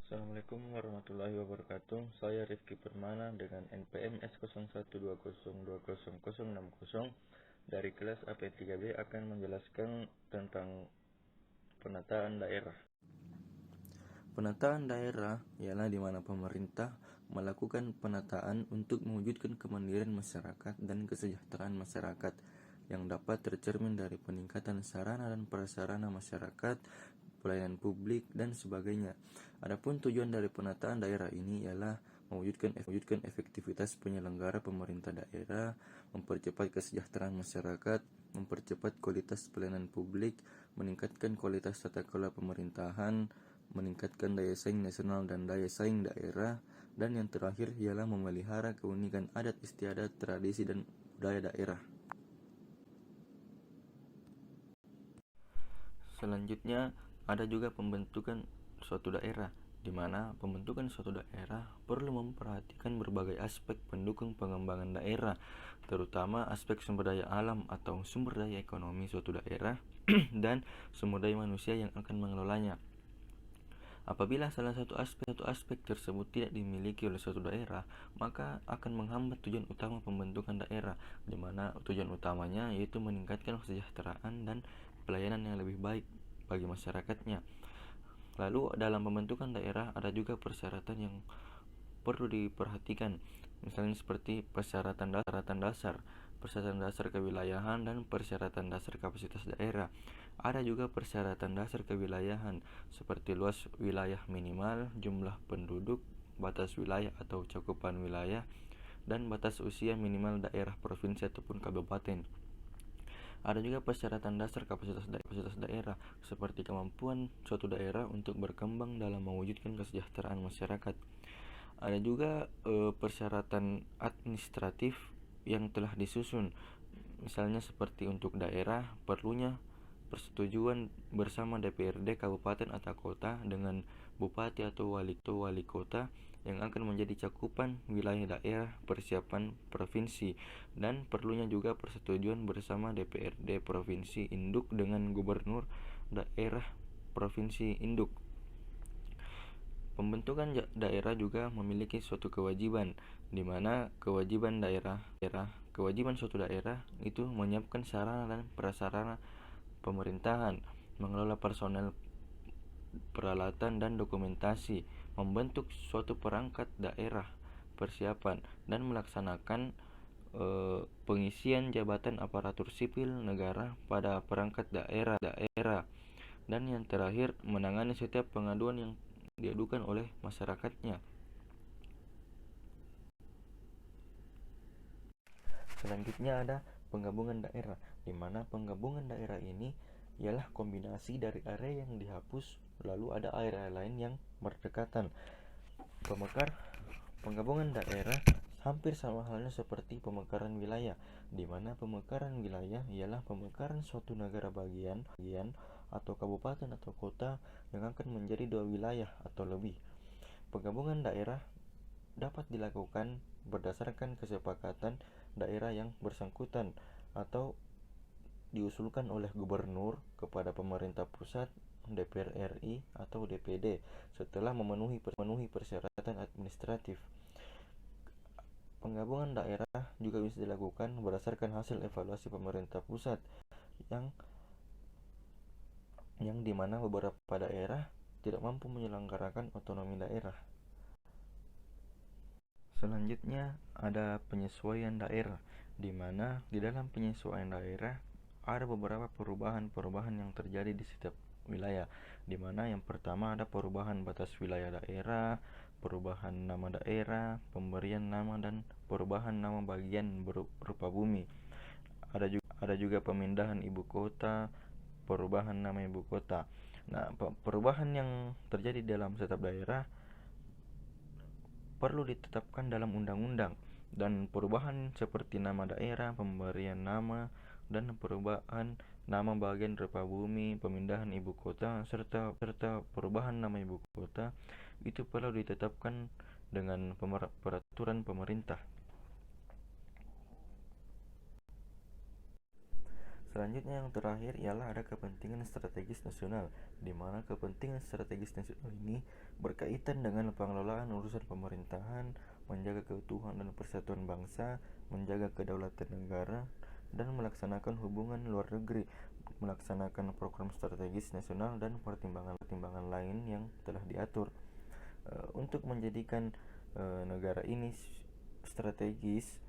Assalamualaikum warahmatullahi wabarakatuh. Saya Rifki Permana dengan NPM S0120202060 dari kelas AP3B akan menjelaskan tentang penataan daerah. Penataan daerah ialah di mana pemerintah melakukan penataan untuk mewujudkan kemandirian masyarakat dan kesejahteraan masyarakat yang dapat tercermin dari peningkatan sarana dan prasarana masyarakat, pelayanan publik, dan sebagainya. Adapun tujuan dari penataan daerah ini ialah mewujudkan efektivitas penyelenggara pemerintah daerah, mempercepat kesejahteraan masyarakat, mempercepat kualitas pelayanan publik, meningkatkan kualitas tata kelola pemerintahan, meningkatkan daya saing nasional dan daya saing daerah, dan yang terakhir ialah memelihara keunikan adat istiadat, tradisi, dan budaya daerah. Selanjutnya, ada juga pembentukan suatu daerah, di mana pembentukan suatu daerah perlu memperhatikan berbagai aspek pendukung pengembangan daerah, terutama aspek sumber daya alam atau sumber daya ekonomi suatu daerah dan sumber daya manusia yang akan mengelolanya. Apabila salah satu aspek tersebut tidak dimiliki oleh suatu daerah, maka akan menghambat tujuan utama pembentukan daerah, di mana tujuan utamanya yaitu meningkatkan kesejahteraan dan pelayanan yang lebih baik bagi masyarakatnya. Lalu dalam pembentukan daerah ada juga persyaratan yang perlu diperhatikan, misalnya seperti persyaratan dasar kewilayahan dan persyaratan dasar kapasitas daerah. Ada juga persyaratan dasar kewilayahan seperti luas wilayah minimal, jumlah penduduk, batas wilayah atau cakupan wilayah, dan batas usia minimal daerah, provinsi ataupun kabupaten. Ada juga persyaratan dasar kapasitas daerah seperti kemampuan suatu daerah untuk berkembang dalam mewujudkan kesejahteraan masyarakat. Ada juga persyaratan administratif yang telah disusun, misalnya seperti untuk daerah perlunya persetujuan bersama DPRD kabupaten atau kota dengan bupati atau wali kota yang akan menjadi cakupan wilayah daerah persiapan provinsi, dan perlunya juga persetujuan bersama DPRD provinsi induk dengan gubernur daerah provinsi induk. Pembentukan daerah juga memiliki suatu kewajiban, di mana kewajiban suatu daerah itu menyiapkan sarana dan prasarana pemerintahan, mengelola personel, peralatan, dan dokumentasi, membentuk suatu perangkat daerah, persiapan, dan melaksanakan pengisian jabatan aparatur sipil negara pada perangkat daerah, dan yang terakhir menangani setiap pengaduan yang diadukan oleh masyarakatnya. Selanjutnya ada penggabungan daerah, di mana penggabungan daerah ini ialah kombinasi dari area yang dihapus lalu ada area lain yang berdekatan. Penggabungan daerah hampir sama halnya seperti pemekaran wilayah, di mana pemekaran wilayah ialah pemekaran suatu negara bagian atau kabupaten atau kota yang akan menjadi dua wilayah atau lebih. Penggabungan daerah dapat dilakukan berdasarkan kesepakatan daerah yang bersangkutan atau diusulkan oleh gubernur kepada pemerintah pusat, DPR RI atau DPD setelah memenuhi persyaratan administratif. Penggabungan daerah juga bisa dilakukan berdasarkan hasil evaluasi pemerintah pusat yang dimana beberapa daerah tidak mampu menyelenggarakan otonomi daerah. Selanjutnya ada penyesuaian daerah, di mana di dalam penyesuaian daerah ada beberapa perubahan yang terjadi di setiap wilayah, di mana yang pertama ada perubahan batas wilayah daerah, perubahan nama daerah, pemberian nama, dan perubahan nama bagian berupa bumi. Ada juga pemindahan ibu kota, perubahan nama ibu kota. Nah, perubahan yang terjadi dalam setiap daerah perlu ditetapkan dalam undang-undang, dan perubahan seperti nama daerah, pemberian nama, dan perubahan nama bagian berupa bumi, pemindahan ibu kota, serta perubahan nama ibu kota itu perlu ditetapkan dengan peraturan pemerintah. Selanjutnya yang terakhir ialah ada kepentingan strategis nasional, di mana kepentingan strategis nasional ini berkaitan dengan pengelolaan urusan pemerintahan, menjaga keutuhan dan persatuan bangsa, menjaga kedaulatan negara, dan melaksanakan hubungan luar negeri, melaksanakan program strategis nasional dan pertimbangan-pertimbangan lain yang telah diatur. Untuk menjadikan negara ini strategis,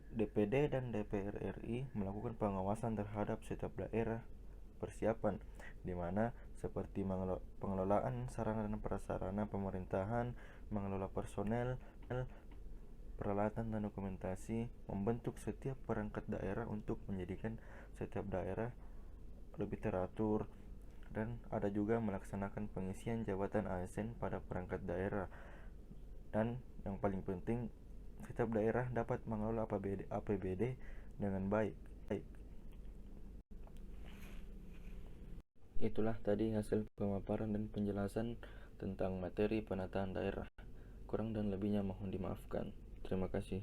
DPD dan DPR RI melakukan pengawasan terhadap setiap daerah persiapan, di mana seperti pengelolaan sarana dan prasarana pemerintahan, mengelola personel, peralatan dan dokumentasi, membentuk setiap perangkat daerah untuk menjadikan setiap daerah lebih teratur, dan ada juga melaksanakan pengisian jabatan ASN pada perangkat daerah. Dan yang paling penting, setiap daerah dapat mengelola APBD dengan baik. Itulah tadi hasil pemaparan dan penjelasan tentang materi penataan daerah. Kurang dan lebihnya mohon dimaafkan. Terima kasih.